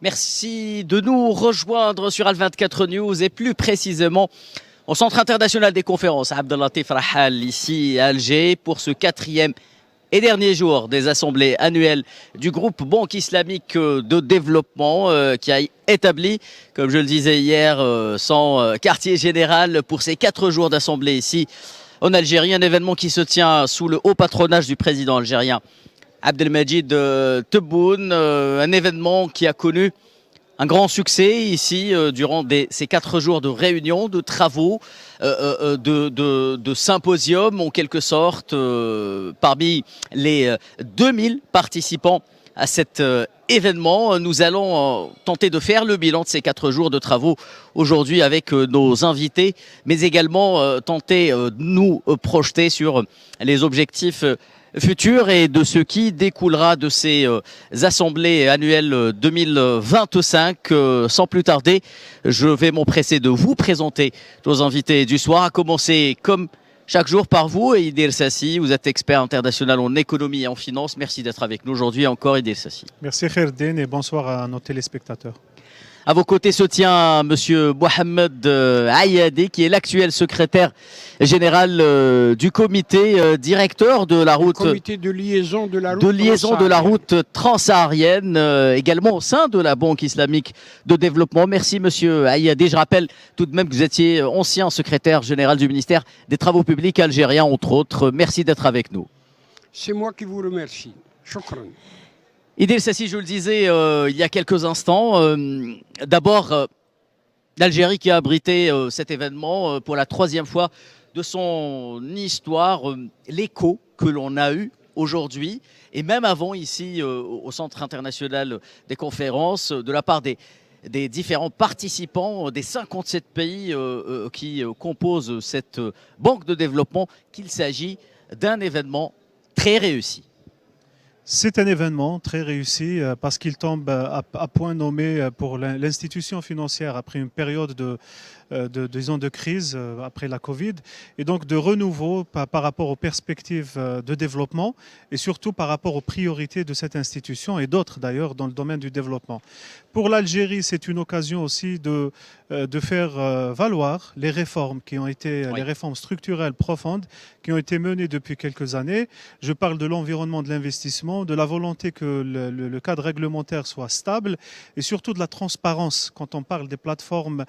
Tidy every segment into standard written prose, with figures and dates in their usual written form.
Merci de nous rejoindre sur Al24 News et plus précisément au Centre international des conférences Abdellatif Rahal ici à Alger pour ce quatrième et dernier jour des assemblées annuelles du groupe Banque islamique de développement qui a établi, comme je le disais hier, son quartier général pour ces 4 jours d'assemblée ici en Algérie. Un événement qui se tient sous le haut patronage du président algérien Abdelmajid Tebboune, un événement qui a connu un grand succès ici durant ces 4 jours de réunions, de travaux, de symposiums en quelque sorte, parmi les 2000 participants à cet événement. Nous allons tenter de faire le bilan de ces 4 jours de travaux aujourd'hui avec nos invités, mais également tenter de nous projeter sur les objectifs futur et de ce qui découlera de ces assemblées annuelles 2025. Sans plus tarder, je vais m'empresser de vous présenter nos invités du soir, à commencer comme chaque jour par vous, Idil Sassi. Vous êtes expert international en économie et en finance. Merci d'être avec nous aujourd'hui encore, Idil Sassi. Merci Kherdin et bonsoir à nos téléspectateurs. À vos côtés se tient Monsieur Mohamed Ayadi, qui est l'actuel secrétaire général du comité directeur de la route, comité de liaison de la route transsaharienne, également au sein de la Banque islamique de développement. Merci Monsieur Ayadi. Je rappelle tout de même que vous étiez ancien secrétaire général du ministère des Travaux publics algérien, entre autres. Merci d'être avec nous. C'est moi qui vous remercie. Shukran. Idil Sassi, je le disais il y a quelques instants, d'abord l'Algérie qui a abrité cet événement pour la 3e fois de son histoire, l'écho que l'on a eu aujourd'hui et même avant ici au Centre international des conférences de la part des différents participants des 57 pays qui composent cette banque de développement, qu'il s'agit d'un événement très réussi. C'est un événement très réussi parce qu'il tombe à point nommé pour l'institution financière après une période de crise après la Covid et donc de renouveau par rapport aux perspectives de développement et surtout par rapport aux priorités de cette institution et d'autres d'ailleurs dans le domaine du développement. Pour l'Algérie, c'est une occasion aussi de faire valoir les réformes qui ont été, les réformes structurelles profondes qui ont été menées depuis quelques années. Je parle de l'environnement de l'investissement, de la volonté que le cadre réglementaire soit stable et surtout de la transparence quand on parle des plateformes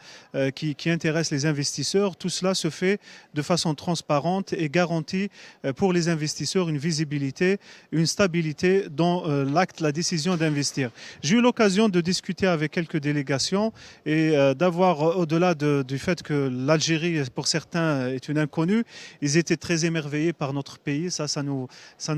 qui intéressent les investisseurs. Tout cela se fait de façon transparente et garantit pour les investisseurs une visibilité, une stabilité dans l'acte, la décision d'investir. J'ai eu l'occasion de discuter avec quelques délégations et d'avoir, au-delà du fait que l'Algérie, pour certains, est une inconnue, ils étaient très émerveillés par notre pays. Ça nous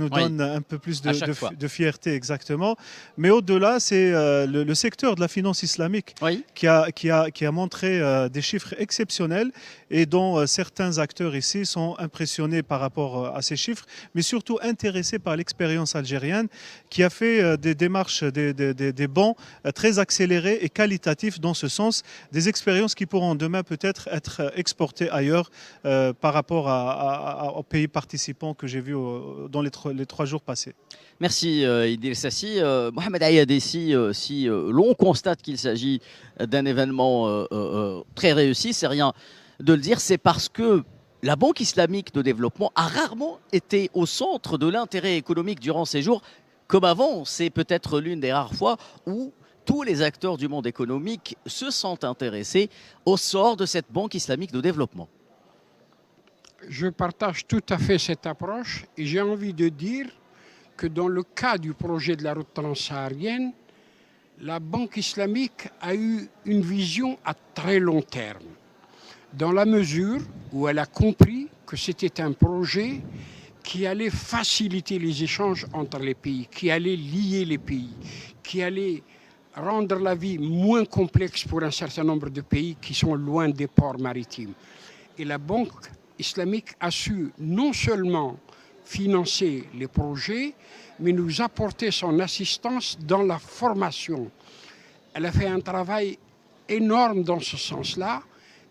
donne un peu plus de fierté, exactement. Mais au-delà, c'est le secteur de la finance islamique qui a montré des chiffres exceptionnels et dont certains acteurs ici sont impressionnés par rapport à ces chiffres, mais surtout intéressés par l'expérience algérienne qui a fait des démarches, des bons très accélérés et qualitatifs dans ce sens, des expériences qui pourront demain peut-être être exportées ailleurs par rapport aux pays participants que j'ai vus dans les 3 jours passés. Merci Idil Sassi. Mohamed Ayadi, si l'on constate qu'il s'agit d'un événement très réussi, c'est rien de le dire, c'est parce que la Banque islamique de développement a rarement été au centre de l'intérêt économique durant ces jours, comme avant. C'est peut-être l'une des rares fois où tous les acteurs du monde économique se sont intéressés au sort de cette Banque islamique de développement. Je partage tout à fait cette approche et j'ai envie de dire que dans le cas du projet de la route transsaharienne, la Banque islamique a eu une vision à très long terme, dans la mesure où elle a compris que c'était un projet qui allait faciliter les échanges entre les pays, qui allait lier les pays, qui allait rendre la vie moins complexe pour un certain nombre de pays qui sont loin des ports maritimes. Et la Banque islamique a su non seulement financer les projets, mais nous apporter son assistance dans la formation. Elle a fait un travail énorme dans ce sens-là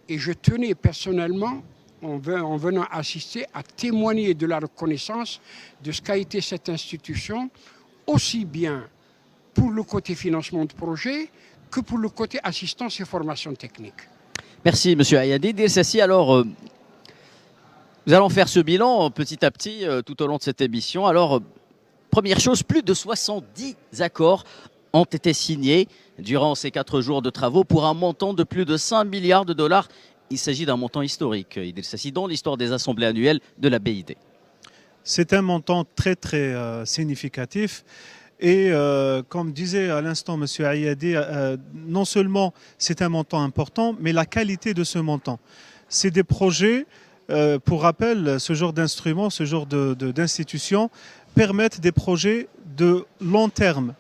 et je tenais personnellement, en venant assister, à témoigner de la reconnaissance de ce qu'a été cette institution, aussi bien pour le côté financement de projet que pour le côté assistance et formation technique. Merci, M. Ayadi. Idriss Sassi, alors, nous allons faire ce bilan petit à petit tout au long de cette émission. Alors, première chose, plus de 70 accords ont été signés durant ces 4 jours de travaux pour un montant de plus de 5 milliards de dollars. Il s'agit d'un montant historique, Idriss Sassi, dans l'histoire des assemblées annuelles de la BID. C'est un montant très significatif. Et comme disait à l'instant M. Ayadi, non seulement c'est un montant important, mais la qualité de ce montant. C'est des projets, pour rappel, ce genre d'instruments, ce genre d'institutions permettent des projets de long terme,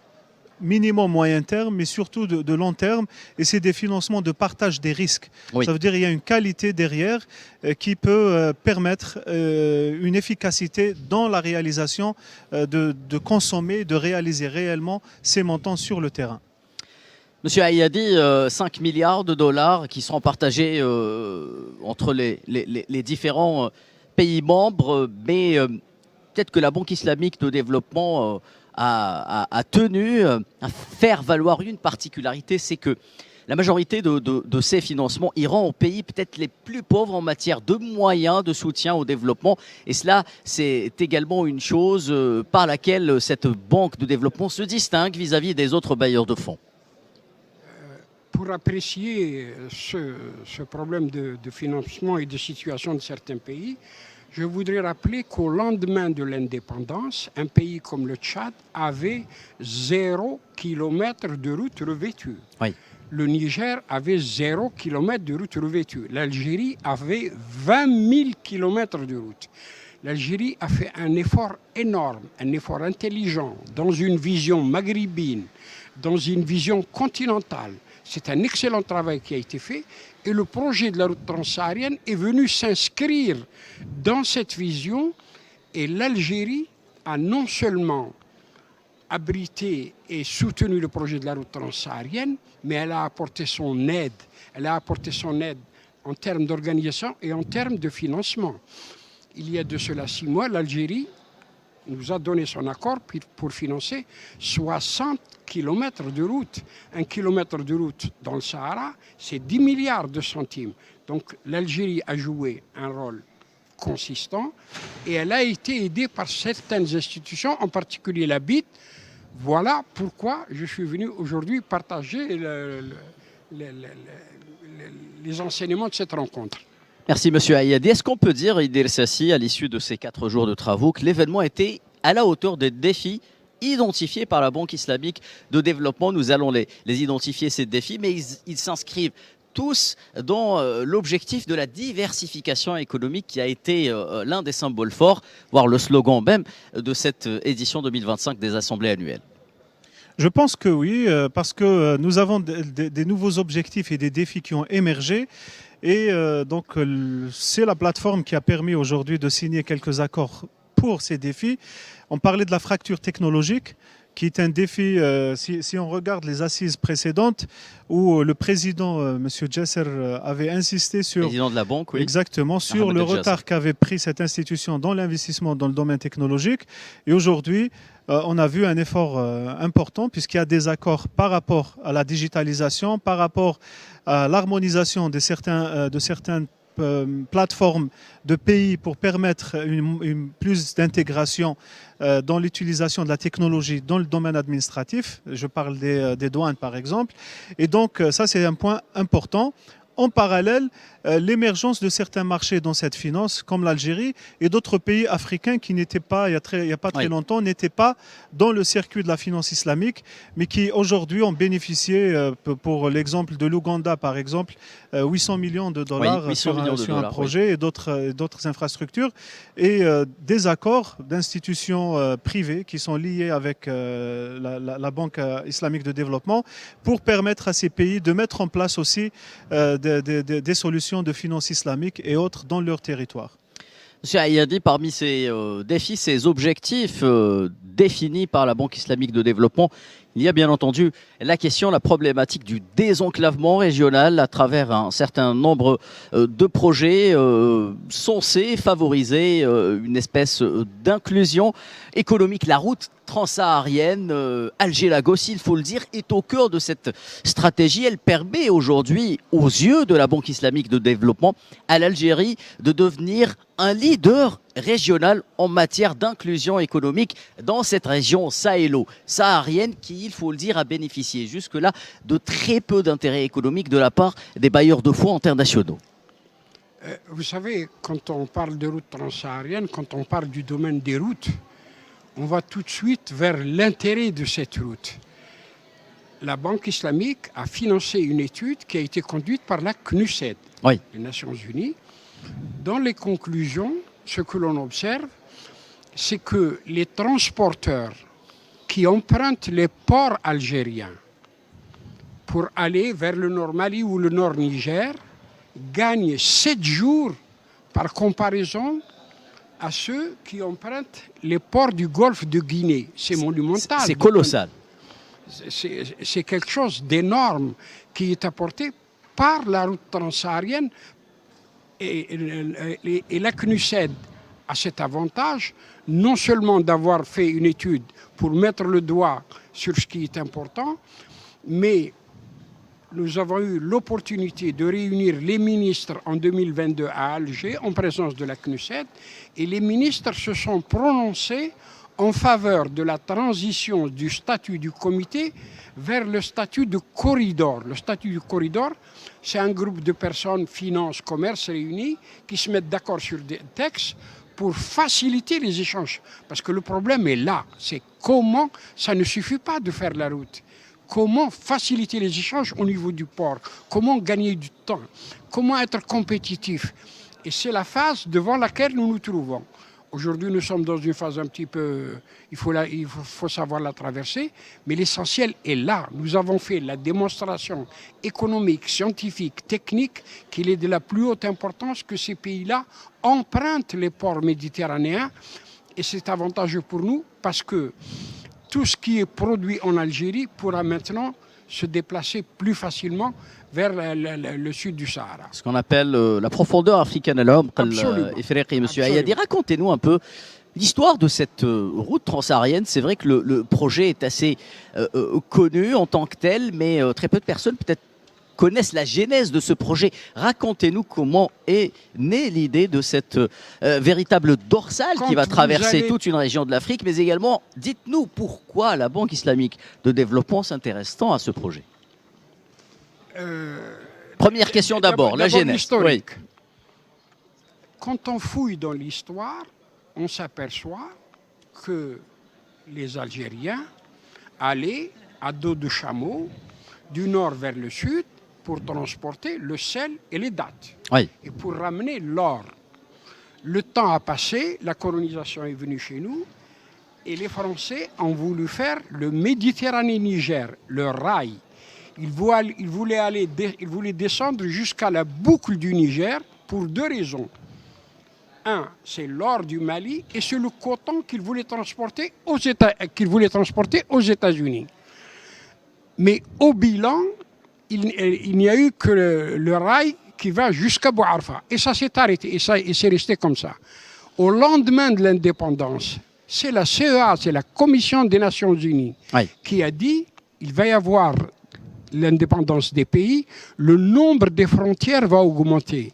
minimum moyen terme, mais surtout de long terme. Et c'est des financements de partage des risques. Oui. Ça veut dire qu'il y a une qualité derrière qui peut permettre une efficacité dans la réalisation de consommer, de réaliser réellement ces montants sur le terrain. Monsieur Ayadi, 5 milliards de dollars qui seront partagés entre les différents pays membres, mais peut-être que la Banque islamique de développement a tenu à faire valoir une particularité, c'est que la majorité de ces financements iront aux pays peut-être les plus pauvres en matière de moyens de soutien au développement. Et cela, c'est également une chose par laquelle cette banque de développement se distingue vis-à-vis des autres bailleurs de fonds. Pour apprécier ce problème de financement et de situation de certains pays, je voudrais rappeler qu'au lendemain de l'indépendance, un pays comme le Tchad avait 0 km de route revêtue. Oui. Le Niger avait 0 km de route revêtue. L'Algérie avait 20 000 km de route. L'Algérie a fait un effort énorme, un effort intelligent, dans une vision maghrébine, dans une vision continentale. C'est un excellent travail qui a été fait et le projet de la route transsaharienne est venu s'inscrire dans cette vision et l'Algérie a non seulement abrité et soutenu le projet de la route transsaharienne, mais elle a apporté son aide. Elle a apporté son aide en termes d'organisation et en termes de financement. Il y a de cela 6 mois, l'Algérie nous a donné son accord pour financer 60 km de route. 1 km de route dans le Sahara, c'est 10 milliards de centimes. Donc l'Algérie a joué un rôle consistant et elle a été aidée par certaines institutions, en particulier la BID. Voilà pourquoi je suis venu aujourd'hui partager les enseignements de cette rencontre. Merci Monsieur Ayadi. Est-ce qu'on peut dire, Idriss Sassi, à l'issue de ces 4 jours de travaux, que l'événement était à la hauteur des défis identifiés par la Banque islamique de développement? Nous allons les identifier, ces défis, mais ils s'inscrivent tous dans l'objectif de la diversification économique qui a été l'un des symboles forts, voire le slogan même de cette édition 2025 des Assemblées annuelles. Je pense que oui, parce que nous avons des nouveaux objectifs et des défis qui ont émergé. Et donc, c'est la plateforme qui a permis aujourd'hui de signer quelques accords pour ces défis. On parlait de la fracture technologique, qui est un défi, si on regarde les assises précédentes, où le président, M. Djesser, avait insisté sur... Président de la banque, oui. Exactement, sur le retard qu'avait pris cette institution dans l'investissement dans le domaine technologique. Et aujourd'hui, on a vu un effort important, puisqu'il y a des accords par rapport à la digitalisation, par rapport à l'harmonisation de certaines plateformes de pays pour permettre une plus d'intégration dans l'utilisation de la technologie dans le domaine administratif. Je parle des douanes par exemple. Et donc ça c'est un point important. En parallèle, l'émergence de certains marchés dans cette finance, comme l'Algérie et d'autres pays africains qui n'étaient pas, il y a pas très longtemps, n'étaient pas dans le circuit de la finance islamique, mais qui aujourd'hui ont bénéficié, pour l'exemple de l'Ouganda par exemple, 800 millions de dollars sur un projet et d'autres infrastructures, et des accords d'institutions privées qui sont liées avec la Banque islamique de développement pour permettre à ces pays de mettre en place aussi des solutions de finances islamiques et autres dans leur territoire. Monsieur Ayadi, parmi ces défis, ces objectifs définis par la Banque islamique de développement, Il y a bien entendu la question, la problématique du désenclavement régional à travers un certain nombre de projets censés favoriser une espèce d'inclusion économique. La route transsaharienne, Alger-Lagos, il faut le dire, est au cœur de cette stratégie. Elle permet aujourd'hui, aux yeux de la Banque islamique de développement, à l'Algérie de devenir un leader régional en matière d'inclusion économique dans cette région sahélo-saharienne qui, il faut le dire, a bénéficié jusque-là de très peu d'intérêt économique de la part des bailleurs de fonds internationaux. Vous savez, quand on parle de route transsaharienne, quand on parle du domaine des routes, on va tout de suite vers l'intérêt de cette route. La Banque islamique a financé une étude qui a été conduite par la CNUSED, Oui. les Nations Unies. Dans les conclusions, ce que l'on observe, c'est que les transporteurs qui empruntent les ports algériens pour aller vers le nord Mali ou le nord Niger gagnent 7 jours par comparaison à ceux qui empruntent les ports du golfe de Guinée. C'est monumental. C'est colossal. C'est quelque chose d'énorme qui est apporté par la route transsaharienne et la CNUSED a cet avantage non seulement d'avoir fait une étude pour mettre le doigt sur ce qui est important, mais nous avons eu l'opportunité de réunir les ministres en 2022 à Alger en présence de la CNUSED et les ministres se sont prononcés en faveur de la transition du statut du comité vers le statut de corridor. Le statut du corridor, c'est un groupe de personnes, finances, commerce réunis qui se mettent d'accord sur des textes pour faciliter les échanges. Parce que le problème est là, c'est comment ça ne suffit pas de faire la route. Comment faciliter les échanges au niveau du port? Comment gagner du temps? Comment être compétitif? Et c'est la phase devant laquelle nous nous trouvons. Aujourd'hui, nous sommes dans une phase un petit peu... Il faut savoir la traverser, mais l'essentiel est là. Nous avons fait la démonstration économique, scientifique, technique qu'il est de la plus haute importance que ces pays-là empruntent les ports méditerranéens. Et c'est avantageux pour nous parce que tout ce qui est produit en Algérie pourra maintenant se déplacer plus facilement vers le sud du Sahara. Ce qu'on appelle la profondeur africaine à l'homme. Absolument. Monsieur Ayadi, racontez-nous un peu l'histoire de cette route transsaharienne. C'est vrai que le projet est assez connu en tant que tel, mais très peu de personnes peut-être connaissent la genèse de ce projet. Racontez-nous comment est née l'idée de cette véritable dorsale qui va traverser toute une région de l'Afrique, mais également, dites-nous pourquoi la Banque islamique de développement s'intéresse tant à ce projet. Première question d'abord, la genèse. Oui. Quand on fouille dans l'histoire, on s'aperçoit que les Algériens allaient à dos de chameau du nord vers le sud pour transporter le sel et les dattes, Oui. et pour ramener l'or. Le temps a passé, la colonisation est venue chez nous, et les Français ont voulu faire le Méditerranée-Niger, le rail. Ils voulaient descendre jusqu'à la boucle du Niger pour 2 raisons. Un, c'est l'or du Mali, et c'est le coton qu'ils voulaient transporter aux États-Unis. Mais au bilan, il n'y a eu que le rail qui va jusqu'à Bouarfa. Et ça s'est arrêté, et c'est resté comme ça. Au lendemain de l'indépendance, c'est la CEA, c'est la Commission des Nations Unies, Oui. qui a dit qu'il va y avoir l'indépendance des pays, le nombre des frontières va augmenter.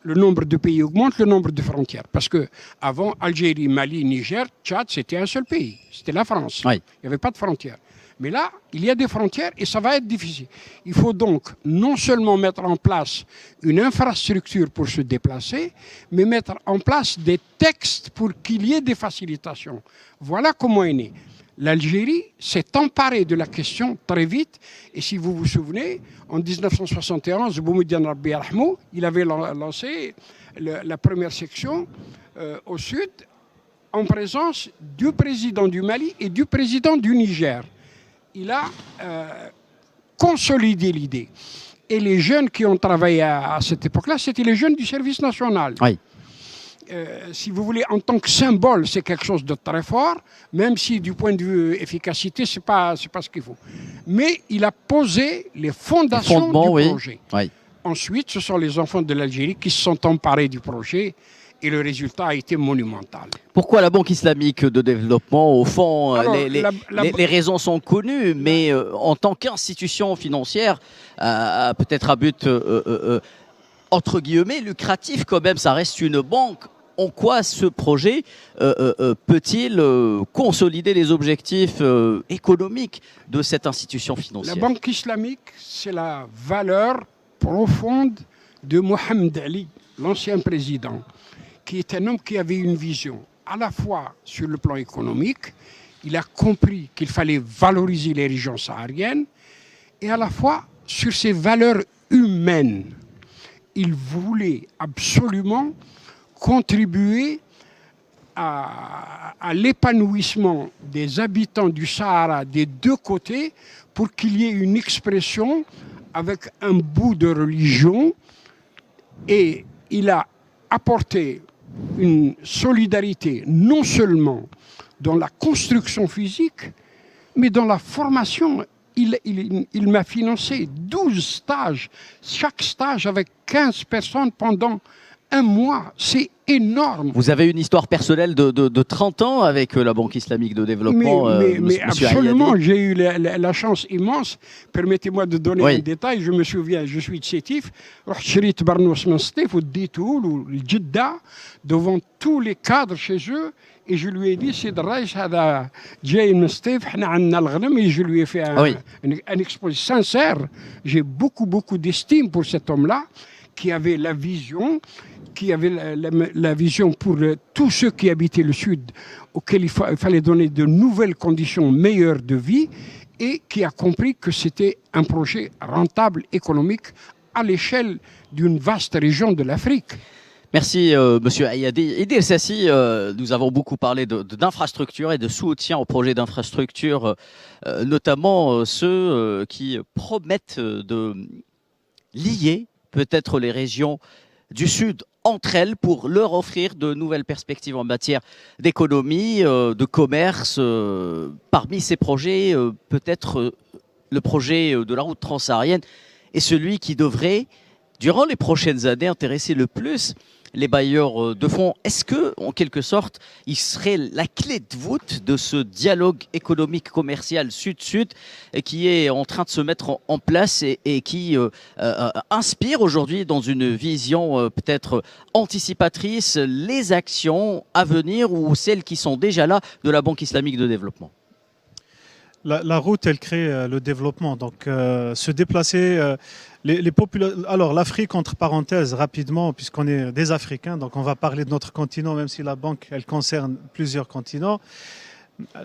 Le nombre de pays augmente, le nombre de frontières. Parce que avant, Algérie, Mali, Niger, Tchad, c'était un seul pays. C'était la France. Oui. Il n'y avait pas de frontières. Mais là, il y a des frontières et ça va être difficile. Il faut donc non seulement mettre en place une infrastructure pour se déplacer, mais mettre en place des textes pour qu'il y ait des facilitations. Voilà comment est né. L'Algérie s'est emparée de la question très vite. Et si vous vous souvenez, en 1971, Boumediene Rabbi Yarhamou, il avait lancé la première section au sud en présence du président du Mali et du président du Niger. Il a consolidé l'idée. Et les jeunes qui ont travaillé à cette époque-là, c'était les jeunes du service national. Oui. si vous voulez, en tant que symbole, c'est quelque chose de très fort, même si du point de vue efficacité, c'est pas ce qu'il faut. Mais il a posé les fondations du projet. Oui. Ensuite, ce sont les enfants de l'Algérie qui se sont emparés du projet et le résultat a été monumental. Pourquoi la Banque islamique de développement? Au fond, Alors, les raisons sont connues, mais en tant qu'institution financière, peut-être à but entre guillemets lucratif quand même, ça reste une banque. En quoi ce projet peut-il consolider les objectifs économiques de cette institution financière? La Banque islamique, c'est la valeur profonde de Mohamed Ali, l'ancien président, qui est un homme qui avait une vision à la fois sur le plan économique, il a compris qu'il fallait valoriser les régions sahariennes, et à la fois sur ses valeurs humaines. Il voulait absolument contribuer à l'épanouissement des habitants du Sahara des deux côtés pour qu'il y ait une expression avec un bout de religion, et il a apporté une solidarité non seulement dans la construction physique, mais dans la formation. Il m'a financé 12 stages, chaque stage avec 15 personnes pendant un mois. C'est énorme. Vous avez une histoire personnelle de 30 ans avec la Banque islamique de développement. Mais absolument, j'ai eu la chance immense. Permettez-moi de donner un détail. Je me souviens, je suis de Sétif, devant tous les cadres chez eux, et je lui ai dit, c'est et je lui ai fait un exposé sincère. J'ai beaucoup d'estime pour cet homme-là, qui avait la vision, la vision pour tous ceux qui habitaient le Sud, auxquels il fallait donner de nouvelles conditions meilleures de vie, et qui a compris que c'était un projet rentable économique à l'échelle d'une vaste région de l'Afrique. Merci, Monsieur Ayadi. Idriss Sassi, nous avons beaucoup parlé d'infrastructures et de soutien aux projets d'infrastructures, notamment ceux qui promettent de lier peut-être les régions du Sud entre elles pour leur offrir de nouvelles perspectives en matière d'économie, de commerce. Parmi ces projets, peut-être le projet de la route transsaharienne est celui qui devrait, durant les prochaines années, intéresser le plus les bailleurs de fonds. Est-ce que, en quelque sorte, il serait la clé de voûte de ce dialogue économique commercial sud-sud qui est en train de se mettre en place et qui inspire aujourd'hui, dans une vision peut-être anticipatrice, les actions à venir ou celles qui sont déjà là de la Banque islamique de développement? La route, elle crée le développement. Donc, se déplacer, alors l'Afrique, entre parenthèses, rapidement, puisqu'on est des Africains, donc on va parler de notre continent, même si la banque, elle concerne plusieurs continents.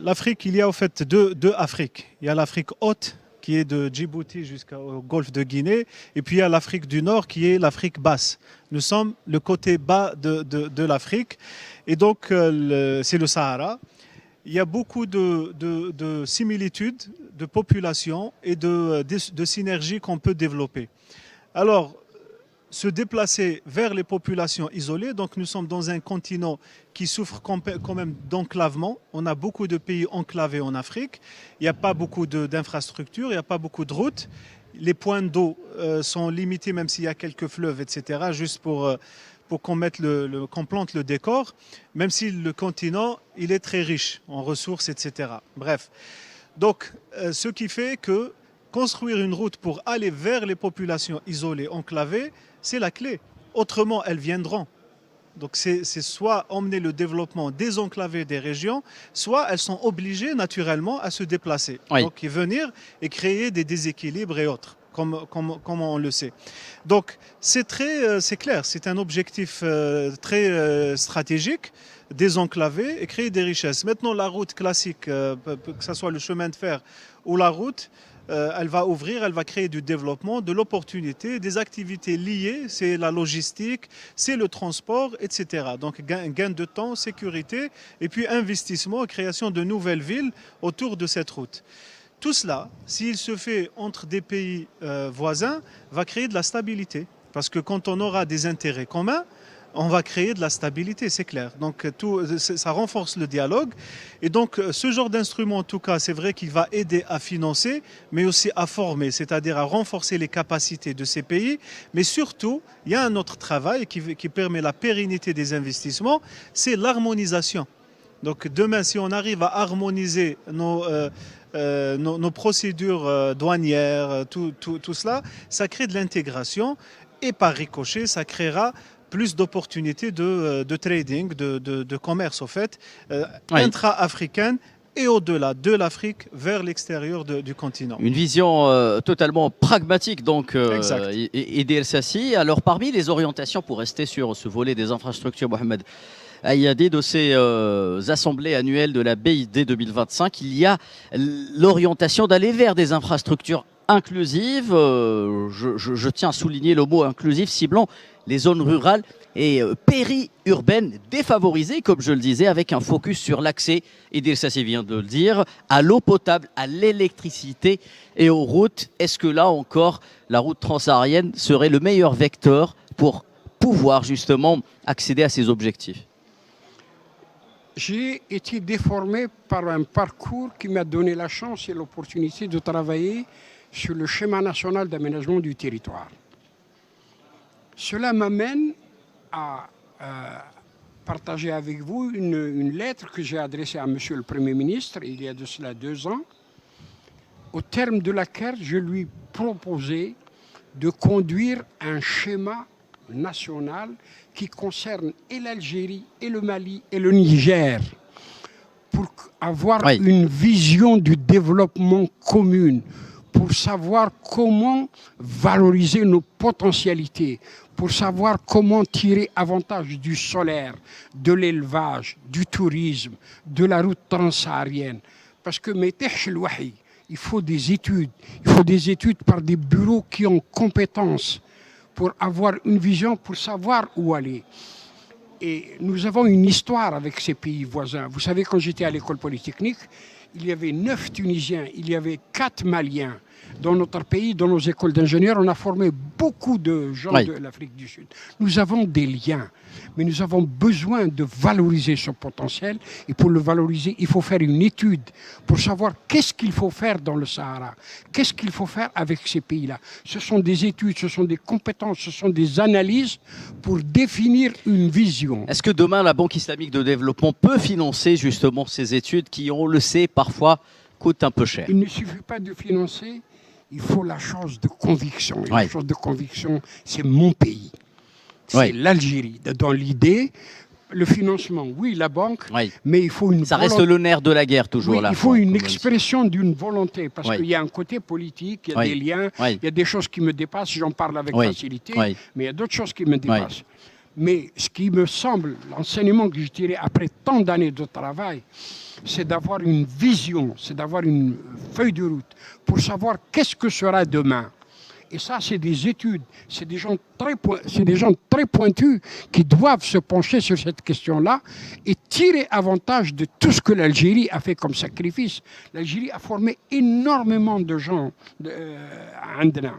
L'Afrique, il y a au fait deux Afriques. Il y a l'Afrique haute, qui est de Djibouti jusqu'au golfe de Guinée, et puis il y a l'Afrique du Nord, qui est l'Afrique basse. Nous sommes le côté bas de l'Afrique, et donc c'est le Sahara. Il y a beaucoup de similitudes, de population et de synergies qu'on peut développer. Alors, se déplacer vers les populations isolées, donc nous sommes dans un continent qui souffre quand même d'enclavement. On a beaucoup de pays enclavés en Afrique. Il n'y a pas beaucoup d'infrastructures, il n'y a pas beaucoup de routes. Les points d'eau sont limités, même s'il y a quelques fleuves, etc., juste pour qu'on plante le décor, même si le continent, il est très riche en ressources, etc. Bref. Donc, ce qui fait que construire une route pour aller vers les populations isolées, enclavées, c'est la clé. Autrement, elles viendront. Donc, c'est soit emmener le développement désenclavé des régions, soit elles sont obligées naturellement à se déplacer. Oui. Donc, venir et créer des déséquilibres et autres. Comme on le sait. Donc, c'est clair, c'est un objectif très stratégique, désenclaver et créer des richesses. Maintenant, la route classique, que ce soit le chemin de fer ou la route, elle va ouvrir, elle va créer du développement, de l'opportunité, des activités liées, c'est la logistique, c'est le transport, etc. Donc, gain de temps, sécurité, et puis investissement, création de nouvelles villes autour de cette route. Tout cela, s'il se fait entre des pays voisins, va créer de la stabilité. Parce que quand on aura des intérêts communs, on va créer de la stabilité, c'est clair. Donc ça renforce le dialogue. Et donc ce genre d'instrument, en tout cas, c'est vrai qu'il va aider à financer, mais aussi à former, c'est-à-dire à renforcer les capacités de ces pays. Mais surtout, il y a un autre travail qui permet la pérennité des investissements, c'est l'harmonisation. Donc demain, si on arrive à harmoniser nos procédures douanières, tout cela, ça crée de l'intégration et par ricochet, ça créera plus d'opportunités de trading, de commerce au fait, intra-africaine et au-delà de l'Afrique vers l'extérieur du continent. Une vision totalement pragmatique donc Edi El Sassi. Alors parmi les orientations pour rester sur ce volet des infrastructures, Mohamed Ayadi, de ces assemblées annuelles de la BID 2025, il y a l'orientation d'aller vers des infrastructures inclusives. Je tiens à souligner le mot inclusif, ciblant les zones rurales et périurbaines défavorisées, comme je le disais, avec un focus sur l'accès, et Edi El Sassi vient de le dire, à l'eau potable, à l'électricité et aux routes. Est-ce que là encore, la route transsaharienne serait le meilleur vecteur pour pouvoir justement accéder à ces objectifs? J'ai été déformé par un parcours qui m'a donné la chance et l'opportunité de travailler sur le schéma national d'aménagement du territoire. Cela m'amène à partager avec vous une lettre que j'ai adressée à Monsieur le Premier ministre il y a de cela 2 ans, au terme de laquelle je lui proposais de conduire un schéma national qui concerne et l'Algérie, et le Mali, et le Niger, pour avoir une vision du développement commune, pour savoir comment valoriser nos potentialités, pour savoir comment tirer avantage du solaire, de l'élevage, du tourisme, de la route transsaharienne. Parce que il faut des études par des bureaux qui ont compétences, pour avoir une vision, pour savoir où aller. Et nous avons une histoire avec ces pays voisins. Vous savez, quand j'étais à l'école polytechnique, il y avait 9 Tunisiens, il y avait 4 Maliens. Dans notre pays, dans nos écoles d'ingénieurs, on a formé beaucoup de gens de l'Afrique du Sud. Nous avons des liens, mais nous avons besoin de valoriser ce potentiel. Et pour le valoriser, il faut faire une étude pour savoir qu'est-ce qu'il faut faire dans le Sahara, qu'est-ce qu'il faut faire avec ces pays-là. Ce sont des études, ce sont des compétences, ce sont des analyses pour définir une vision. Est-ce que demain, la Banque islamique de développement peut financer justement ces études qui, on le sait, parfois coûtent un peu cher? Il ne suffit pas de financer. Il faut la chose de conviction. Et la chose de conviction, c'est mon pays. C'est l'Algérie. Dans l'idée, le financement, oui, la banque, mais il faut une... Ça reste le nerf de la guerre, toujours. Oui, il faut une expression d'une volonté, parce qu'il y a un côté politique, il y a des liens, il y a des choses qui me dépassent, j'en parle avec facilité, mais il y a d'autres choses qui me dépassent. Mais ce qui me semble, l'enseignement que j'ai tiré après tant d'années de travail, c'est d'avoir une vision, c'est d'avoir une feuille de route pour savoir qu'est-ce que sera demain. Et ça, c'est des études, c'est des gens très pointus qui doivent se pencher sur cette question-là et tirer avantage de tout ce que l'Algérie a fait comme sacrifice. L'Algérie a formé énormément de gens à Andena.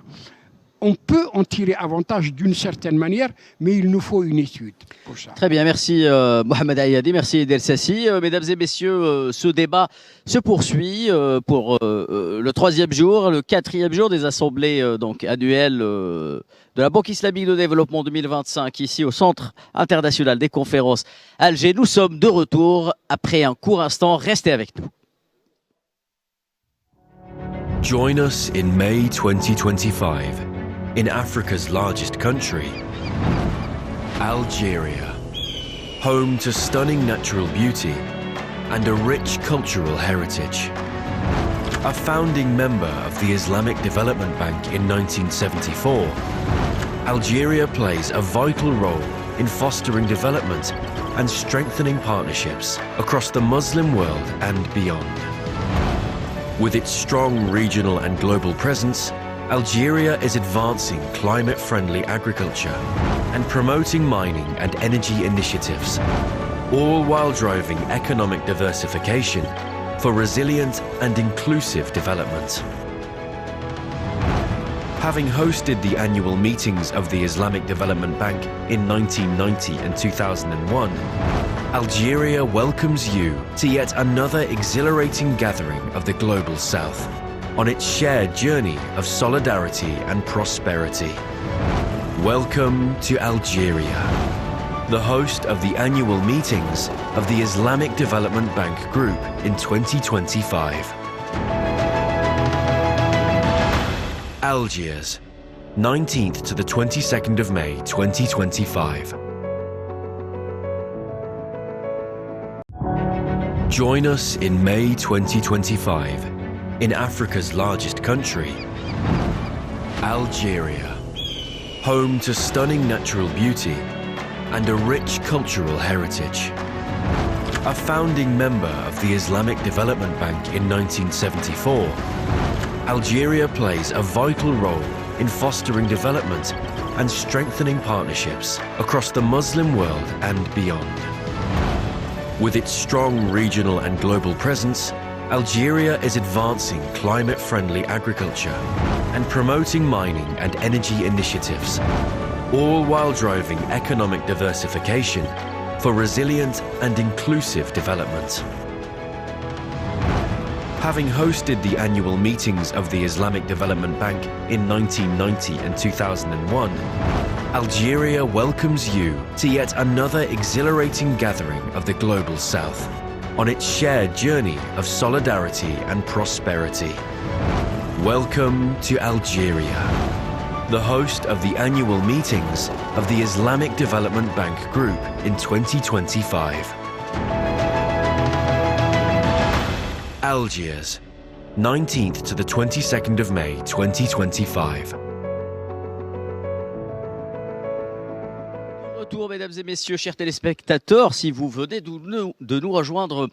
On peut en tirer avantage d'une certaine manière, mais il nous faut une étude pour ça. Très bien, merci Mohamed Ayadi, merci Edi El Sassi. Mesdames et messieurs, ce débat se poursuit pour le 3e jour, le 4e jour des assemblées annuelles de la Banque islamique de développement 2025, ici au Centre international des conférences Alger. Nous sommes de retour après un court instant, restez avec nous. Join us in May 2025. In Africa's largest country, Algeria, home to stunning natural beauty and a rich cultural heritage. A founding member of the Islamic Development Bank in 1974, Algeria plays a vital role in fostering development and strengthening partnerships across the Muslim world and beyond. With its strong regional and global presence, Algeria is advancing climate-friendly agriculture and promoting mining and energy initiatives, all while driving economic diversification for resilient and inclusive development. Having hosted the annual meetings of the Islamic Development Bank in 1990 and 2001, Algeria welcomes you to yet another exhilarating gathering of the Global South on its shared journey of solidarity and prosperity. Welcome to Algeria, the host of the annual meetings of the Islamic Development Bank Group in 2025. Algiers, 19th to the 22nd of May 2025. Join us in May 2025 in Africa's largest country, Algeria, home to stunning natural beauty and a rich cultural heritage. A founding member of the Islamic Development Bank in 1974, Algeria plays a vital role in fostering development and strengthening partnerships across the Muslim world and beyond. With its strong regional and global presence, Algeria is advancing climate-friendly agriculture and promoting mining and energy initiatives, all while driving economic diversification for resilient and inclusive development. Having hosted the annual meetings of the Islamic Development Bank in 1990 and 2001, Algeria welcomes you to yet another exhilarating gathering of the Global South on its shared journey of solidarity and prosperity. Welcome to Algeria, the host of the annual meetings of the Islamic Development Bank Group in 2025. Algiers, 19th to the 22nd of May 2025. Retour, mesdames et messieurs, chers téléspectateurs, si vous venez de nous rejoindre,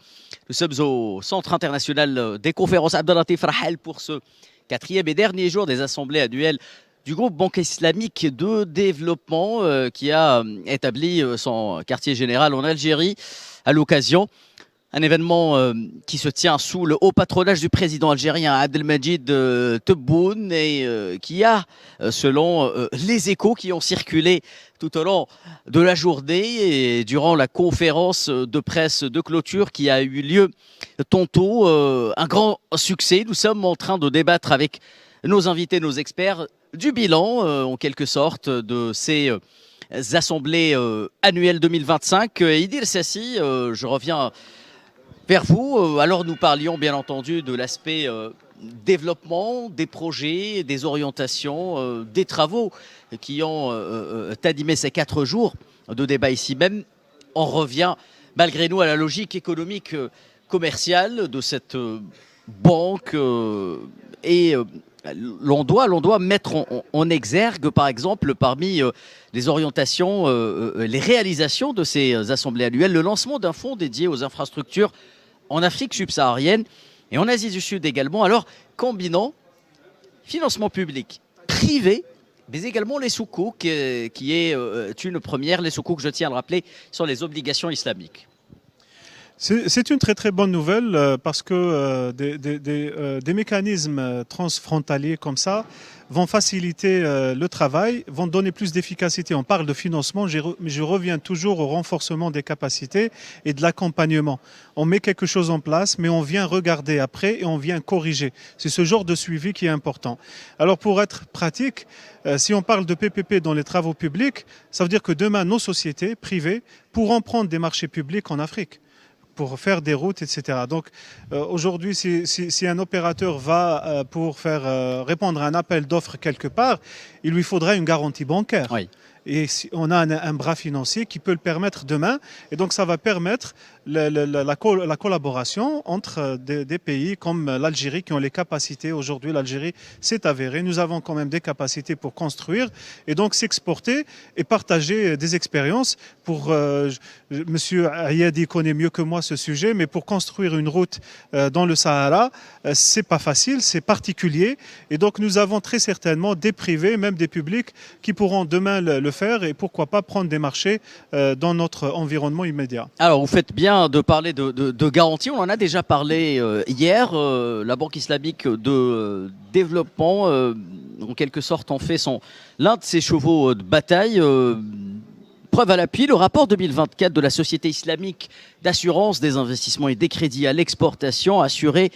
nous sommes au Centre international des conférences Abdellatif Rahal pour ce 4e et dernier jour des assemblées annuelles du groupe Banque islamique de développement qui a établi son quartier général en Algérie à l'occasion. Un événement qui se tient sous le haut patronage du président algérien Abdelmajid Tebboune et qui a, selon les échos qui ont circulé tout au long de la journée et durant la conférence de presse de clôture qui a eu lieu tantôt, un grand succès. Nous sommes en train de débattre avec nos invités, nos experts, du bilan en quelque sorte de ces assemblées annuelles 2025. Idir Sassi, je reviens vers vous. Alors nous parlions bien entendu de l'aspect développement, des projets, des orientations, des travaux qui ont animé ces 4 jours de débat ici même. On revient malgré nous à la logique économique commerciale de cette banque et l'on doit mettre en exergue par exemple parmi les orientations, les réalisations de ces assemblées annuelles, le lancement d'un fonds dédié aux infrastructures en Afrique subsaharienne et en Asie du Sud également. Alors, combinant financement public, privé, mais également les soukouk, qui est une première. Les soukouk, je tiens à le rappeler, sont les obligations islamiques. C'est une très très bonne nouvelle parce que des mécanismes transfrontaliers comme ça vont faciliter le travail, vont donner plus d'efficacité. On parle de financement, mais je reviens toujours au renforcement des capacités et de l'accompagnement. On met quelque chose en place, mais on vient regarder après et on vient corriger. C'est ce genre de suivi qui est important. Alors pour être pratique, si on parle de PPP dans les travaux publics, ça veut dire que demain, nos sociétés privées pourront prendre des marchés publics en Afrique pour faire des routes, etc. Donc aujourd'hui, si un opérateur va pour répondre à un appel d'offres quelque part, il lui faudra une garantie bancaire. Oui. Et on a un bras financier qui peut le permettre demain. Et donc ça va permettre la collaboration entre des pays comme l'Algérie qui ont les capacités. Aujourd'hui, l'Algérie s'est avérée. Nous avons quand même des capacités pour construire et donc s'exporter et partager des expériences. Monsieur Ayadi connaît mieux que moi ce sujet, mais pour construire une route dans le Sahara, c'est pas facile, c'est particulier. Et donc nous avons très certainement des privés, même des publics, qui pourront demain le faire et pourquoi pas prendre des marchés dans notre environnement immédiat. Alors vous faites bien bien de parler de garantie. On en a déjà parlé hier. La Banque islamique de développement, en quelque sorte, en fait l'un de ses chevaux de bataille. Preuve à l'appui, le rapport 2024 de la Société islamique d'assurance des investissements et des crédits à l'exportation a assuré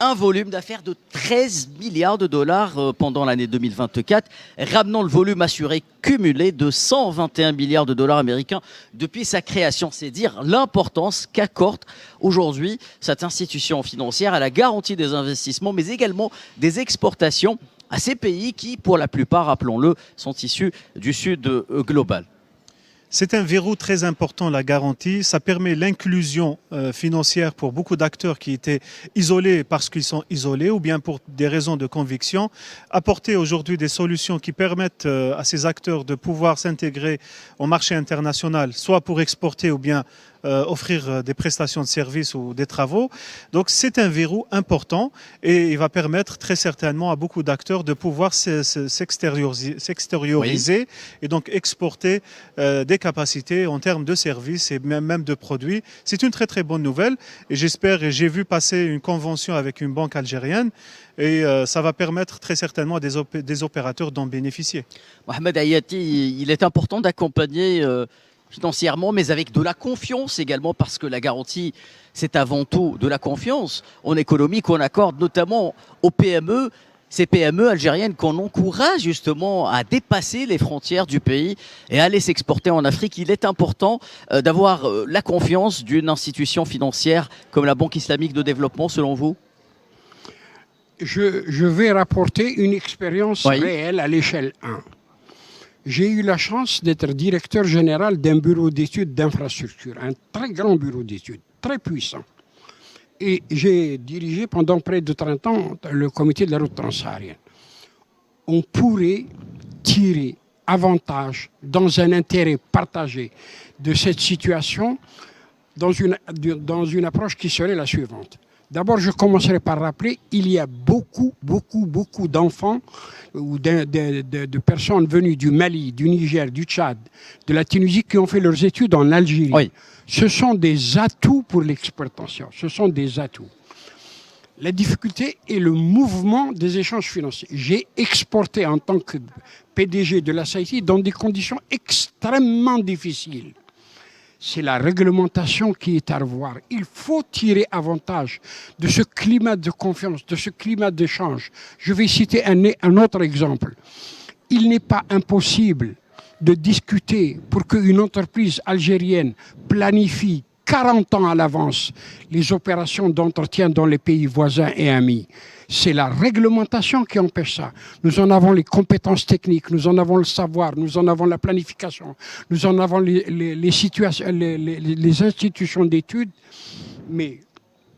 un volume d'affaires de 13 milliards de dollars pendant l'année 2024, ramenant le volume assuré cumulé de 121 milliards de dollars américains depuis sa création. C'est dire l'importance qu'accorde aujourd'hui cette institution financière à la garantie des investissements, mais également des exportations à ces pays qui, pour la plupart, rappelons-le, sont issus du Sud global. C'est un verrou très important, la garantie. Ça permet l'inclusion financière pour beaucoup d'acteurs qui étaient isolés parce qu'ils sont isolés ou bien pour des raisons de conviction. Apporter aujourd'hui des solutions qui permettent à ces acteurs de pouvoir s'intégrer au marché international, soit pour exporter ou bien offrir des prestations de services ou des travaux. Donc c'est un verrou important et il va permettre très certainement à beaucoup d'acteurs de pouvoir s'extérioriser et donc exporter des capacités en termes de services et même de produits. C'est une très très bonne nouvelle et j'espère, et j'ai vu passer une convention avec une banque algérienne et ça va permettre très certainement à des opérateurs d'en bénéficier. Mohamed Hayati, il est important d'accompagner financièrement, mais avec de la confiance également, parce que la garantie, c'est avant tout de la confiance en économie qu'on accorde notamment aux PME, ces PME algériennes qu'on encourage justement à dépasser les frontières du pays et à aller s'exporter en Afrique. Il est important d'avoir la confiance d'une institution financière comme la Banque islamique de développement, selon vous? Je vais rapporter une expérience réelle à l'échelle 1. J'ai eu la chance d'être directeur général d'un bureau d'études d'infrastructure, un très grand bureau d'études, très puissant. Et j'ai dirigé pendant près de 30 ans le comité de la route transsaharienne. On pourrait tirer avantage dans un intérêt partagé de cette situation dans une approche qui serait la suivante. D'abord, je commencerai par rappeler, il y a beaucoup d'enfants ou de personnes venues du Mali, du Niger, du Tchad, de la Tunisie qui ont fait leurs études en Algérie. Oui. Ce sont des atouts pour l'exportation. Ce sont des atouts. La difficulté est le mouvement des échanges financiers. J'ai exporté en tant que PDG de la SAITI dans des conditions extrêmement difficiles. C'est la réglementation qui est à revoir. Il faut tirer avantage de ce climat de confiance, de ce climat d'échange. Je vais citer un autre exemple. Il n'est pas impossible de discuter pour qu'une entreprise algérienne planifie 40 ans à l'avance les opérations d'entretien dans les pays voisins et amis. C'est la réglementation qui empêche ça. Nous en avons les compétences techniques, nous en avons le savoir, nous en avons la planification, nous en avons les institutions d'études, mais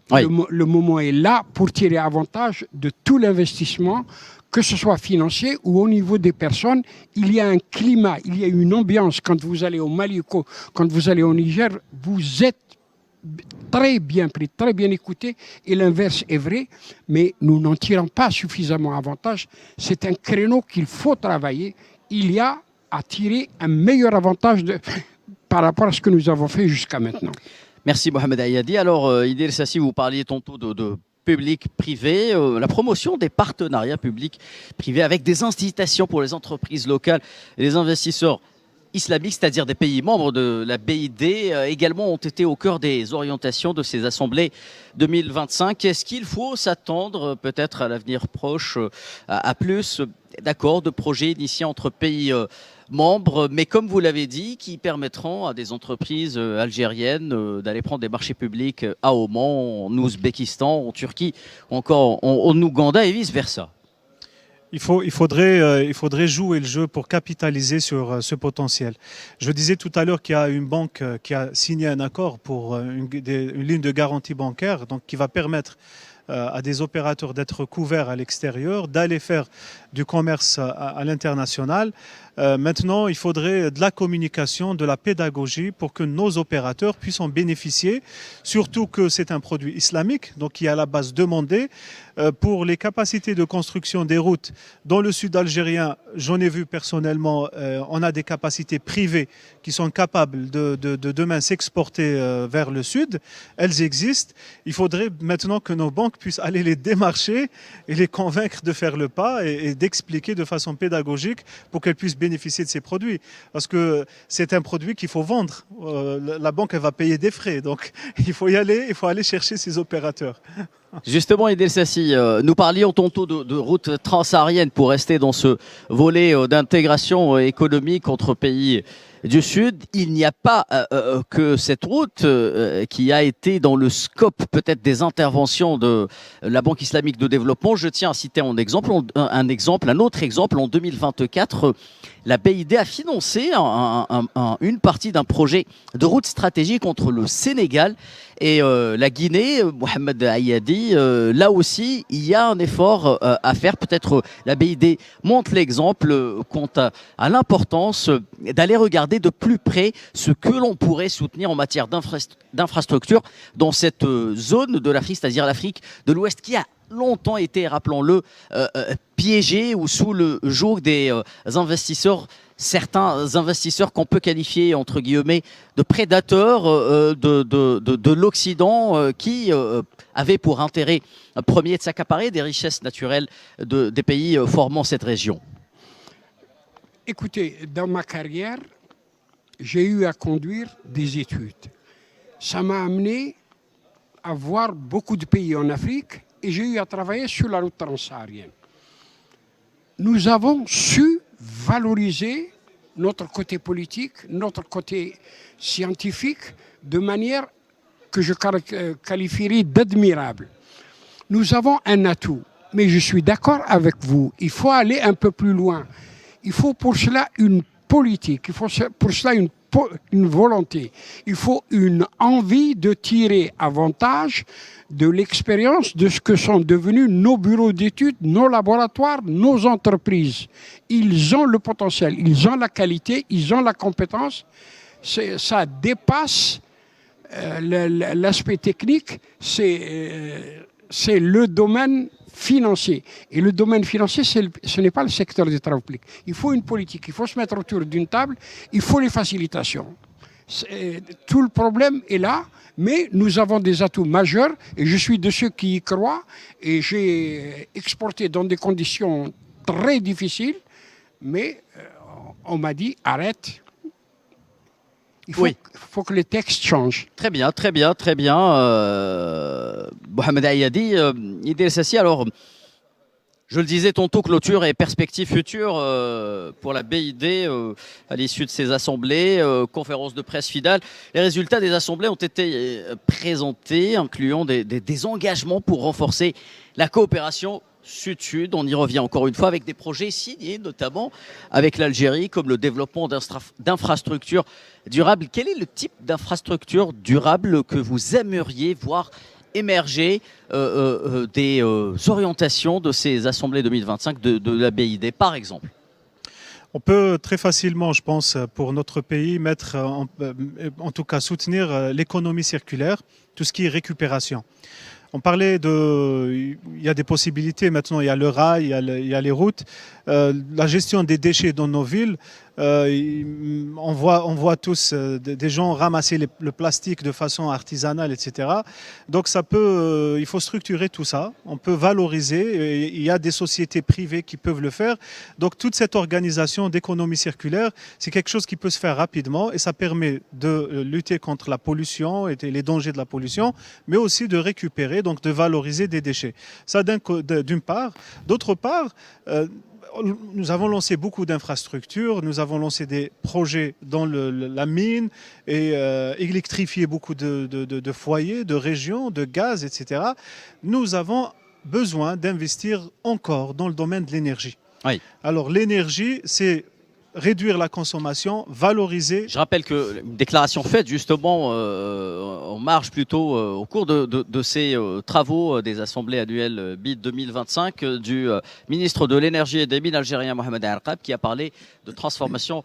le moment est là pour tirer avantage de tout l'investissement, que ce soit financier ou au niveau des personnes. Il y a un climat, il y a une ambiance. Quand vous allez au Mali, quand vous allez au Niger, vous êtes très bien pris, très bien écouté, et l'inverse est vrai, mais nous n'en tirons pas suffisamment avantage. C'est un créneau qu'il faut travailler. Il y a à tirer un meilleur avantage par rapport à ce que nous avons fait jusqu'à maintenant. Merci Mohamed Hayati. Alors, Idriss Sassi, vous parliez tantôt de public-privé, la promotion des partenariats publics-privés avec des incitations pour les entreprises locales et les investisseurs islamiques, c'est-à-dire des pays membres de la BID, également ont été au cœur des orientations de ces assemblées 2025. Est-ce qu'il faut s'attendre peut-être à l'avenir proche à plus d'accords, de projets initiés entre pays membres, mais comme vous l'avez dit, qui permettront à des entreprises algériennes d'aller prendre des marchés publics à Oman, en Ouzbékistan, en Turquie, ou encore en Ouganda et vice-versa? Il faudrait jouer le jeu pour capitaliser sur ce potentiel. Je disais tout à l'heure qu'il y a une banque qui a signé un accord pour une ligne de garantie bancaire, donc qui va permettre à des opérateurs d'être couverts à l'extérieur, d'aller faire du commerce à l'international. Maintenant, il faudrait de la communication, de la pédagogie pour que nos opérateurs puissent en bénéficier, surtout que c'est un produit islamique, donc qui est à la base demandé. Pour les capacités de construction des routes dans le sud algérien, j'en ai vu personnellement, on a des capacités privées qui sont capables de demain s'exporter vers le sud. Elles existent. Il faudrait maintenant que nos banques puissent aller les démarcher et les convaincre de faire le pas et d'expliquer de façon pédagogique pour qu'elles puissent bénéficier de ces produits. Parce que c'est un produit qu'il faut vendre. La banque, elle va payer des frais. Donc, il faut y aller, il faut aller chercher ces opérateurs. Justement, Idel Sassi, nous parlions tantôt de route transsaharienne pour rester dans ce volet d'intégration économique entre pays du Sud. Il n'y a pas que cette route qui a été dans le scope peut-être des interventions de la Banque islamique de développement. Je tiens à citer un autre exemple. En 2024, la BID a financé une partie d'un projet de route stratégique entre le Sénégal et la Guinée. Mohamed Ayadi, là aussi, il y a un effort à faire. Peut-être la BID montre l'exemple quant à l'importance d'aller regarder de plus près ce que l'on pourrait soutenir en matière d'infrastructure dans cette zone de l'Afrique, c'est-à-dire l'Afrique de l'Ouest, qui a longtemps été, rappelons-le, piégée ou sous le joug des investisseurs, certains investisseurs qu'on peut qualifier, entre guillemets, de prédateurs de l'Occident qui avaient pour intérêt premier de s'accaparer des richesses naturelles des pays formant cette région. Écoutez, dans ma carrière, j'ai eu à conduire des études. Ça m'a amené à voir beaucoup de pays en Afrique et j'ai eu à travailler sur la route transsaharienne. Nous avons su valoriser notre côté politique, notre côté scientifique, de manière que je qualifierais d'admirable. Nous avons un atout, mais je suis d'accord avec vous, il faut aller un peu plus loin. Il faut pour cela une politique, il faut pour cela une volonté, il faut une envie de tirer avantage de l'expérience de ce que sont devenus nos bureaux d'études, nos laboratoires, nos entreprises. Ils ont le potentiel, ils ont la qualité, ils ont la compétence. Ça dépasse l'aspect technique, c'est le domaine financier. Et le domaine financier, ce n'est pas le secteur des travaux publics. Il faut une politique, il faut se mettre autour d'une table, il faut les facilitations. Tout le problème est là, mais nous avons des atouts majeurs et je suis de ceux qui y croient et j'ai exporté dans des conditions très difficiles, mais on m'a dit arrête. Il faut que les textes changent. Très bien, très bien, très bien. Mohamed Ayadi, Idel Sassi, alors, je le disais tantôt, clôture et perspectives futures pour la BID à l'issue de ces assemblées, conférence de presse finale. Les résultats des assemblées ont été présentés, incluant des engagements pour renforcer la coopération Sud-Sud. On y revient encore une fois avec des projets signés, notamment avec l'Algérie, comme le développement d'infrastructures durables. Quel est le type d'infrastructure durable que vous aimeriez voir émerger des orientations de ces assemblées 2025 de la BID, par exemple? On peut très facilement, je pense, pour notre pays, mettre, en tout cas soutenir l'économie circulaire, tout ce qui est récupération. On parlait il y a des possibilités maintenant, il y a le rail, il y a les routes, la gestion des déchets dans nos villes. On voit tous des gens ramasser le plastique de façon artisanale, etc. Donc il faut structurer tout ça, on peut valoriser, il y a des sociétés privées qui peuvent le faire. Donc toute cette organisation d'économie circulaire, c'est quelque chose qui peut se faire rapidement et ça permet de lutter contre la pollution et les dangers de la pollution, mais aussi de récupérer, donc de valoriser des déchets. Ça d'une part. D'autre part, nous avons lancé beaucoup d'infrastructures, nous avons lancé des projets dans la mine et électrifié beaucoup de foyers, de régions, de gaz, etc. Nous avons besoin d'investir encore dans le domaine de l'énergie. Oui. Alors l'énergie, c'est réduire la consommation, valoriser. Je rappelle que une déclaration faite justement en marge plutôt au cours de ces travaux des assemblées annuelles BID 2025 du ministre de l'énergie et des mines algérien Mohamed Arqab, qui a parlé de transformation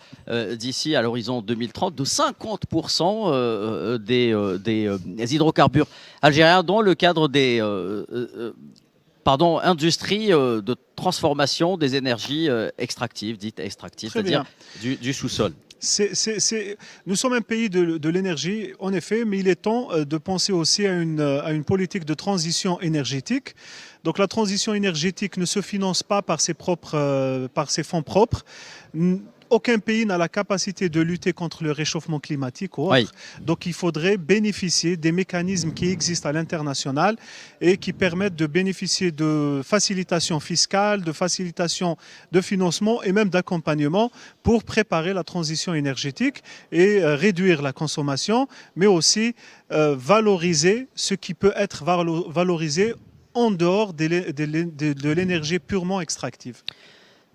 d'ici à l'horizon 2030 de 50% des hydrocarbures algériens dans le cadre des industrie de transformation des énergies extractives, dites extractives, c'est-à-dire du sous-sol. Nous sommes un pays de l'énergie, en effet, mais il est temps de penser aussi à une politique de transition énergétique. Donc la transition énergétique ne se finance pas par ses fonds propres. Aucun pays n'a la capacité de lutter contre le réchauffement climatique ou autre. Oui. Donc il faudrait bénéficier des mécanismes qui existent à l'international et qui permettent de bénéficier de facilitation fiscale, de facilitation de financement et même d'accompagnement pour préparer la transition énergétique et réduire la consommation, mais aussi valoriser ce qui peut être valorisé en dehors de l'énergie purement extractive.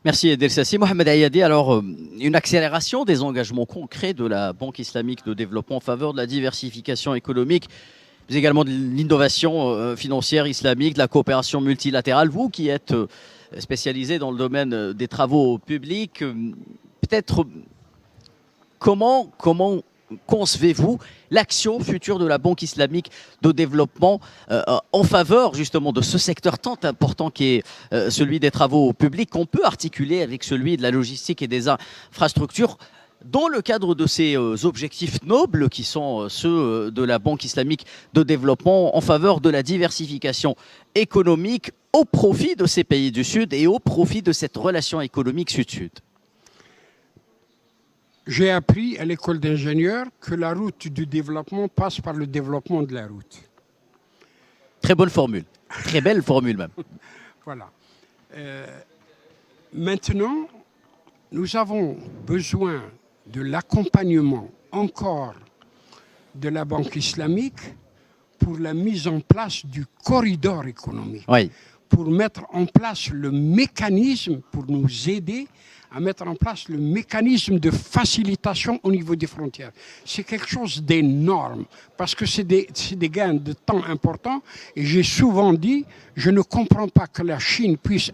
Merci Edel Sassi. Mohamed Ayadi, alors une accélération des engagements concrets de la Banque islamique de développement en faveur de la diversification économique, mais également de l'innovation financière islamique, de la coopération multilatérale. Vous qui êtes spécialisé dans le domaine des travaux publics, peut-être comment concevez-vous l'action future de la Banque islamique de développement en faveur justement de ce secteur tant important qui est celui des travaux publics, qu'on peut articuler avec celui de la logistique et des infrastructures dans le cadre de ces objectifs nobles qui sont ceux de la Banque islamique de développement en faveur de la diversification économique au profit de ces pays du Sud et au profit de cette relation économique Sud-Sud? J'ai appris à l'école d'ingénieurs que la route du développement passe par le développement de la route. Très bonne formule, très belle formule même. Voilà. Maintenant, nous avons besoin de l'accompagnement encore de la Banque islamique pour la mise en place du corridor économique. Oui. Pour mettre en place le mécanisme, pour nous aider à mettre en place le mécanisme de facilitation au niveau des frontières. C'est quelque chose d'énorme, parce que c'est des gains de temps importants. Et j'ai souvent dit, je ne comprends pas que la Chine puisse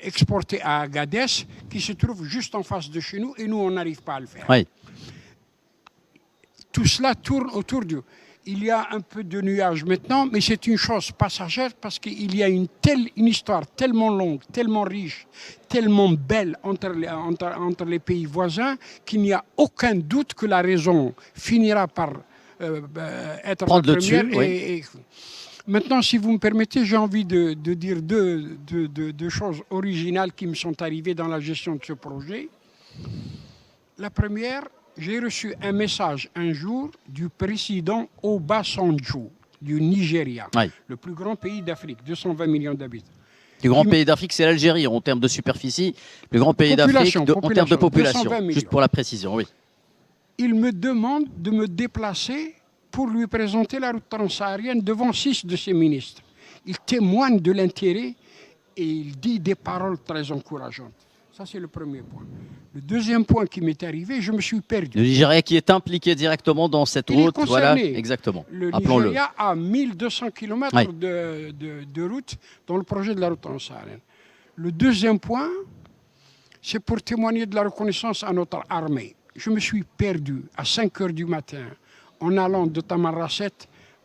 exporter à Agadez, qui se trouve juste en face de chez nous, et nous, on n'arrive pas à le faire. Oui. Tout cela tourne autour du... Il y a un peu de nuages maintenant, mais c'est une chose passagère parce qu'il y a une histoire tellement longue, tellement riche, tellement belle entre les pays voisins qu'il n'y a aucun doute que la raison finira par être prendre la première. le dessus, oui. Maintenant, si vous me permettez, j'ai envie de dire deux choses originales qui me sont arrivées dans la gestion de ce projet. La première, j'ai reçu un message un jour du président Obasanjo du Nigeria, Oui. le plus grand pays d'Afrique, 220 millions d'habitants. Le plus grand pays d'Afrique, c'est l'Algérie en termes de superficie. Le plus grand pays d'Afrique en termes de population, juste pour la précision, oui. Il me demande de me déplacer pour lui présenter la route transsaharienne devant 6 de ses ministres. Il témoigne de l'intérêt et il dit des paroles très encourageantes. Ça, c'est le premier point. Le deuxième point qui m'est arrivé, je me suis perdu. Le Nigeria qui est impliqué directement dans cette route, voilà, exactement. Le Rappelons-le. Nigeria a 1200 km Oui. de route dans le projet de la route transsaharienne. Le deuxième point, c'est pour témoigner de la reconnaissance à notre armée. Je me suis perdu à 5 heures du matin en allant de Tamarasset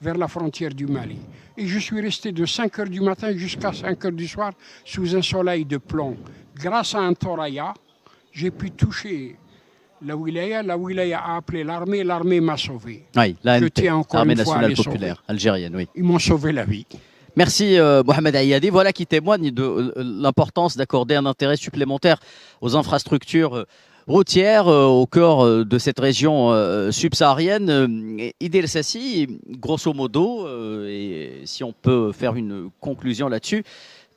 vers la frontière du Mali. Et je suis resté de 5 heures du matin jusqu'à 5 heures du soir sous un soleil de plomb. Grâce à un Toraya, j'ai pu toucher la wilaya a appelé l'armée, l'armée m'a sauvé. Oui, Je tiens encore l'armée une fois à nationale les populaire sauver. algérienne, oui. Ils m'ont sauvé la vie. Merci Mohamed Ayadi. Voilà qui témoigne de l'importance d'accorder un intérêt supplémentaire aux infrastructures routières au cœur de cette région subsaharienne. Idel Sassi, grosso modo, et si on peut faire une conclusion là-dessus,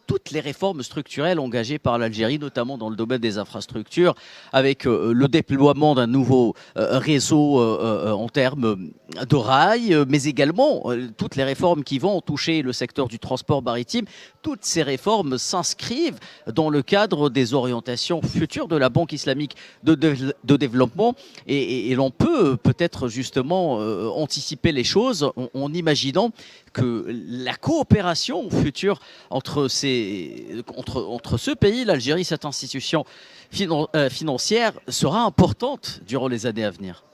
toutes les réformes structurelles engagées par l'Algérie, notamment dans le domaine des infrastructures, avec le déploiement d'un nouveau réseau en termes de rails, mais également toutes les réformes qui vont toucher le secteur du transport maritime. Toutes ces réformes s'inscrivent dans le cadre des orientations futures de la Banque islamique de développement, et l'on peut-être justement anticiper les choses en imaginant que la coopération future entre ce pays, l'Algérie, cette institution financière, sera importante durant les années à venir.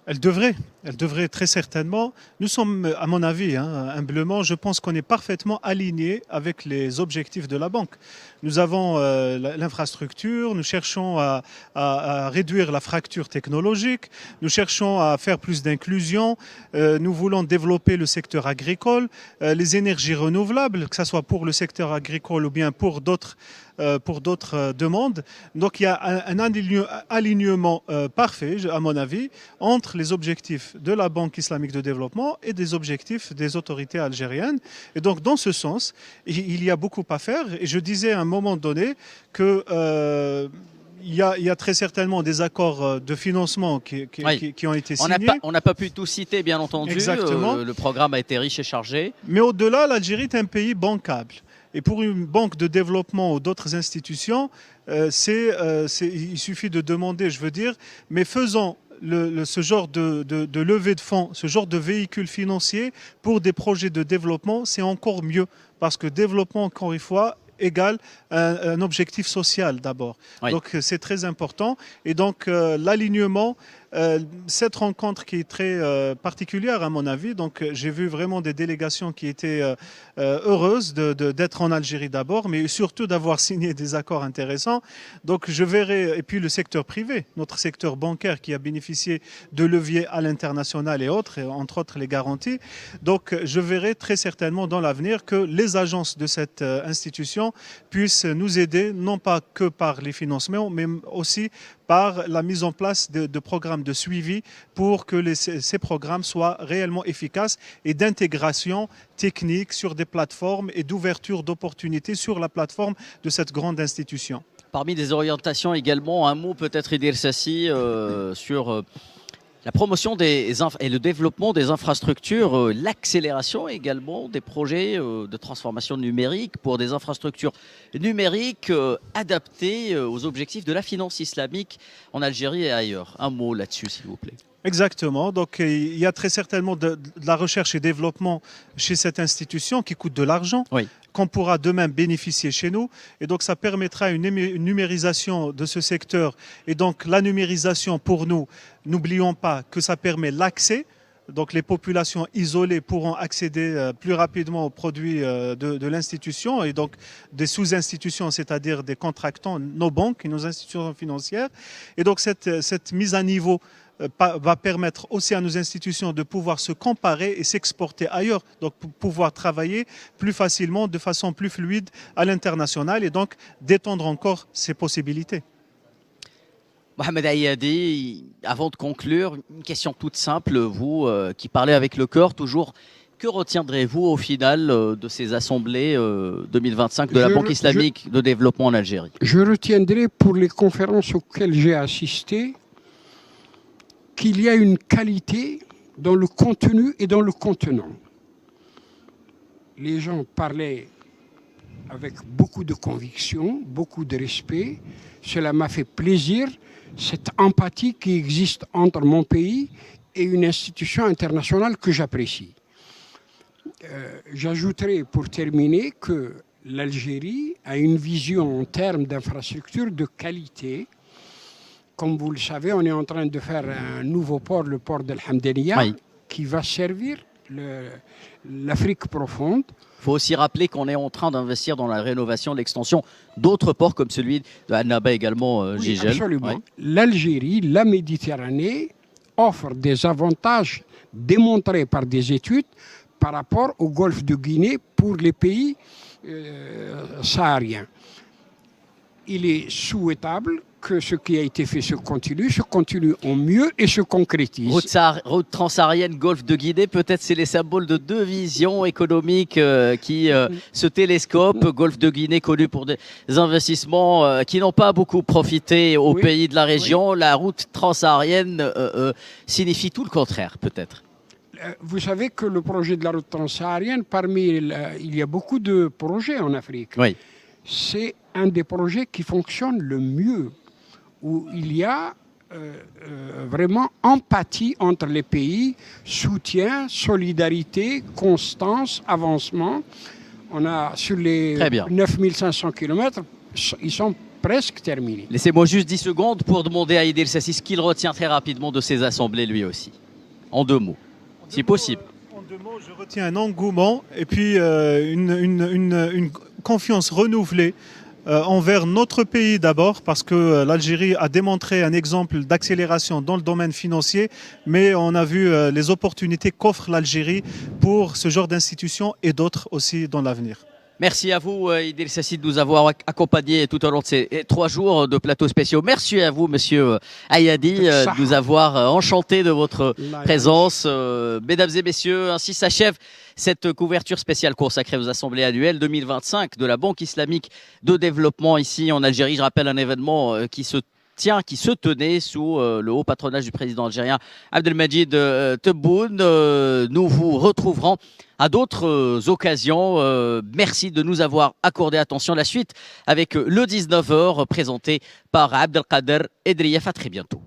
Elle devrait très certainement. Nous sommes, à mon avis, humblement, je pense qu'on est parfaitement alignés avec les objectifs de la banque. Nous avons l'infrastructure, nous cherchons à réduire la fracture technologique, nous cherchons à faire plus d'inclusion, nous voulons développer le secteur agricole, les énergies renouvelables, que ce soit pour le secteur agricole ou bien pour d'autres demandes. Donc il y a un alignement parfait, à mon avis, entre les objectifs de la Banque islamique de développement et des objectifs des autorités algériennes. Et donc dans ce sens, il y a beaucoup à faire. Et je disais à un moment donné que il y a très certainement des accords de financement qui ont été signés. On n'a pas pu tout citer, bien entendu. Exactement. Le programme a été riche et chargé. Mais au-delà, l'Algérie est un pays bancable. Et pour une banque de développement ou d'autres institutions, il suffit de demander, je veux dire, mais faisons ce genre de levée de fonds, ce genre de véhicule financier pour des projets de développement, c'est encore mieux. Parce que développement, encore une fois, égale un objectif social d'abord. Oui. Donc c'est très important. Et donc l'alignement, cette rencontre qui est très particulière à mon avis, donc j'ai vu vraiment des délégations qui étaient heureuses d'être en Algérie d'abord, mais surtout d'avoir signé des accords intéressants. Donc je verrai, et puis le secteur privé, notre secteur bancaire qui a bénéficié de leviers à l'international et autres, et entre autres les garanties. Donc je verrai très certainement dans l'avenir que les agences de cette institution puissent nous aider, non pas que par les financements, mais aussi par la mise en place de programmes de suivi pour que ces programmes soient réellement efficaces et d'intégration technique sur des plateformes et d'ouverture d'opportunités sur la plateforme de cette grande institution. Parmi les orientations également, un mot peut-être Idir Sassi sur la promotion et le développement des infrastructures, l'accélération également des projets de transformation numérique pour des infrastructures numériques adaptées aux objectifs de la finance islamique en Algérie et ailleurs. Un mot là-dessus, s'il vous plaît. Exactement. Donc, il y a très certainement de la recherche et développement chez cette institution qui coûte de l'argent. Oui. Qu'on pourra demain bénéficier chez nous. Et donc, ça permettra une numérisation de ce secteur. Et donc, la numérisation pour nous, n'oublions pas que ça permet l'accès. Donc, les populations isolées pourront accéder plus rapidement aux produits de l'institution et donc des sous-institutions, c'est-à-dire des contractants, nos banques et nos institutions financières. Et donc, cette mise à niveau va permettre aussi à nos institutions de pouvoir se comparer et s'exporter ailleurs, donc pour pouvoir travailler plus facilement, de façon plus fluide à l'international et donc d'étendre encore ces possibilités. Mohamed Ayadi, avant de conclure, une question toute simple, vous qui parlez avec le cœur toujours, que retiendrez-vous au final de ces assemblées 2025 de la Banque islamique de développement en Algérie? Je retiendrai pour les conférences auxquelles j'ai assisté qu'il y a une qualité dans le contenu et dans le contenant. Les gens parlaient avec beaucoup de conviction, beaucoup de respect. Cela m'a fait plaisir, cette empathie qui existe entre mon pays et une institution internationale que j'apprécie. J'ajouterai pour terminer que l'Algérie a une vision en termes d'infrastructures de qualité. Comme vous le savez, on est en train de faire un nouveau port, le port d'El Hamdaniya, oui, qui va servir l'Afrique profonde. Il faut aussi rappeler qu'on est en train d'investir dans la rénovation, l'extension d'autres ports comme celui de Annaba également, Gigel. Oui, absolument. Oui. L'Algérie, la Méditerranée offre des avantages démontrés par des études par rapport au golfe de Guinée pour les pays sahariens. il est souhaitable que ce qui a été fait se continue au mieux et se concrétise. Route transsaharienne, golfe de Guinée, peut-être c'est les symboles de deux visions économiques qui se télescopent. Golfe de Guinée connu pour des investissements qui n'ont pas beaucoup profité aux pays de la région. La route transsaharienne signifie tout le contraire, peut-être. Vous savez que le projet de la route transsaharienne, il y a beaucoup de projets en Afrique. Oui. C'est un des projets qui fonctionne le mieux, où il y a vraiment empathie entre les pays, soutien, solidarité, constance, avancement. On a sur les 9500 km, ils sont presque terminés. Laissez-moi juste 10 secondes pour demander à Idriss Sassi ce qu'il retient très rapidement de ces assemblées lui aussi. En 2 mots, si possible. En 2 mots, je retiens un engouement et puis une confiance renouvelée envers notre pays d'abord, parce que l'Algérie a démontré un exemple d'accélération dans le domaine financier, mais on a vu les opportunités qu'offre l'Algérie pour ce genre d'institutions et d'autres aussi dans l'avenir. Merci à vous, Idriss Sassi, de nous avoir accompagnés tout au long de ces 3 jours de plateaux spéciaux. Merci à vous, monsieur Ayadi, de nous avoir enchantés de votre présence. Mesdames et messieurs, ainsi s'achève cette couverture spéciale consacrée aux assemblées annuelles 2025 de la Banque islamique de développement ici en Algérie. Je rappelle un événement qui se tenait sous le haut patronage du président algérien Abdelmadjid Tebboune. Nous vous retrouverons à d'autres occasions. Merci de nous avoir accordé attention. La suite avec le 19h présenté par Abdelkader Edriyef. À très bientôt.